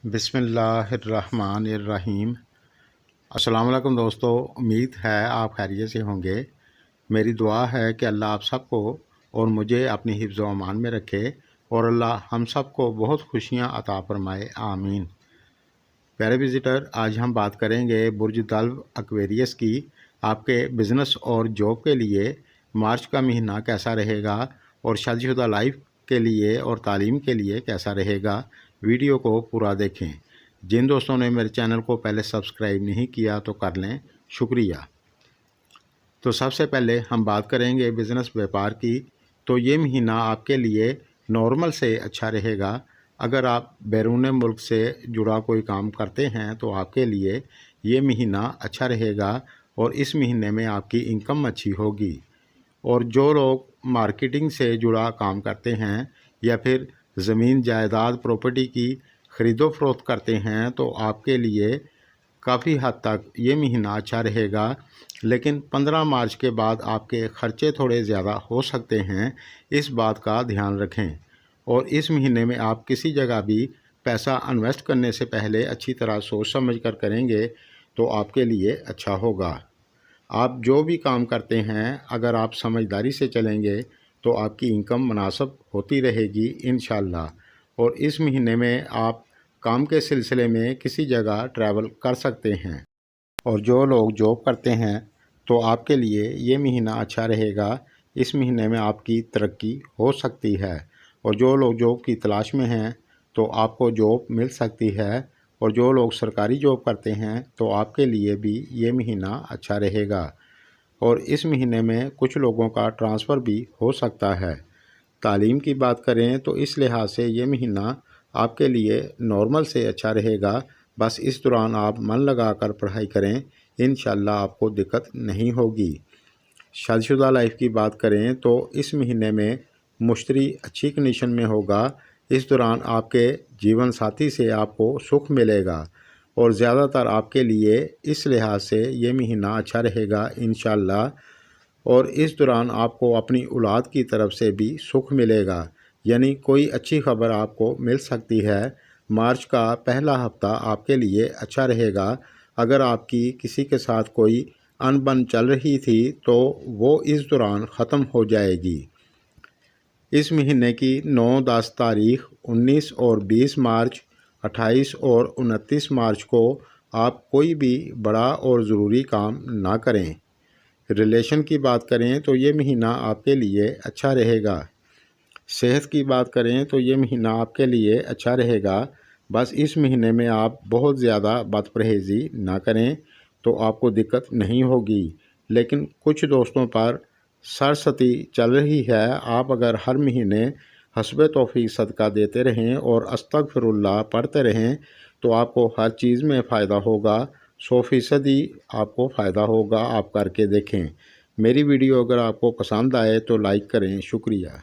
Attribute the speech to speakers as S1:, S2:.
S1: बिस्मिल्लाहिर्रहमानिर्रहीम। अस्सलाम वालेकुम दोस्तों, उम्मीद है आप खैरियत से होंगे। मेरी दुआ है कि अल्लाह आप सबको और मुझे अपनी हिफ्ज़ व अमान में रखे और अल्लाह हम सबको बहुत खुशियाँ अता फरमाए, आमीन। प्यारे विज़िटर, आज हम बात करेंगे बुर्ज दल्व एक्वेरियस की। आपके बिज़नेस और जॉब के लिए मार्च का महीना कैसा रहेगा और शादीशुदा लाइफ के लिए और तालीम के लिए कैसा रहेगा। वीडियो को पूरा देखें। जिन दोस्तों ने मेरे चैनल को पहले सब्सक्राइब नहीं किया तो कर लें, शुक्रिया। तो सबसे पहले हम बात करेंगे बिज़नेस व्यापार की। तो ये महीना आपके लिए नॉर्मल से अच्छा रहेगा। अगर आप बैरून मुल्क से जुड़ा कोई काम करते हैं तो आपके लिए ये महीना अच्छा रहेगा और इस महीने में आपकी इनकम अच्छी होगी। और जो लोग मार्केटिंग से जुड़ा काम करते हैं या फिर ज़मीन जायदाद प्रॉपर्टी की ख़रीदो फरोख्त करते हैं तो आपके लिए काफ़ी हद तक ये महीना अच्छा रहेगा। लेकिन 15 मार्च के बाद आपके ख़र्चे थोड़े ज़्यादा हो सकते हैं, इस बात का ध्यान रखें। और इस महीने में आप किसी जगह भी पैसा इन्वेस्ट करने से पहले अच्छी तरह सोच समझ कर करेंगे तो आपके लिए अच्छा होगा। आप जो भी काम करते हैं, अगर आप समझदारी से चलेंगे तो आपकी इनकम मुनासिब होती रहेगी इंशाअल्लाह। और इस महीने में आप काम के सिलसिले में किसी जगह ट्रैवल कर सकते हैं। और जो लोग जॉब करते हैं तो आपके लिए ये महीना अच्छा रहेगा। इस महीने में आपकी तरक्की हो सकती है। और जो लोग जॉब की तलाश में हैं तो आपको जॉब मिल सकती है। और जो लोग सरकारी जॉब करते हैं तो आपके लिए भी ये महीना अच्छा रहेगा। और इस महीने में कुछ लोगों का ट्रांसफ़र भी हो सकता है। तालीम की बात करें तो इस लिहाज से ये महीना आपके लिए नॉर्मल से अच्छा रहेगा। बस इस दौरान आप मन लगा कर पढ़ाई करें, इंशाअल्लाह आपको दिक्कत नहीं होगी। शादीशुदा लाइफ की बात करें तो इस महीने में मुश्तरी अच्छी कंडीशन में होगा। इस दौरान आपके जीवन साथी से आपको सुख मिलेगा और ज़्यादातर आपके लिए इस लिहाज से ये महीना अच्छा रहेगा इंशाअल्लाह। और इस दौरान आपको अपनी औलाद की तरफ से भी सुख मिलेगा, यानी कोई अच्छी खबर आपको मिल सकती है। मार्च का पहला हफ्ता आपके लिए अच्छा रहेगा। अगर आपकी किसी के साथ कोई अनबन चल रही थी तो वो इस दौरान ख़त्म हो जाएगी। इस महीने की 9, 10 तारीख, 19 और 20 मार्च, 28 और 29 मार्च को आप कोई भी बड़ा और ज़रूरी काम ना करें। रिलेशन की बात करें तो ये महीना आपके लिए अच्छा रहेगा। सेहत की बात करें तो ये महीना आपके लिए अच्छा रहेगा। बस इस महीने में आप बहुत ज़्यादा बदपरहेज़ी ना करें तो आपको दिक्कत नहीं होगी। लेकिन कुछ दोस्तों पर सरसती चल रही है। आप अगर हर महीने हस्बे तौफीक सदका देते रहें और अस्तगफिरुल्लाह पढ़ते रहें तो आपको हर चीज़ में फ़ायदा होगा। 100% आपको फ़ायदा होगा। आप करके देखें। मेरी वीडियो अगर आपको पसंद आए तो लाइक करें, शुक्रिया।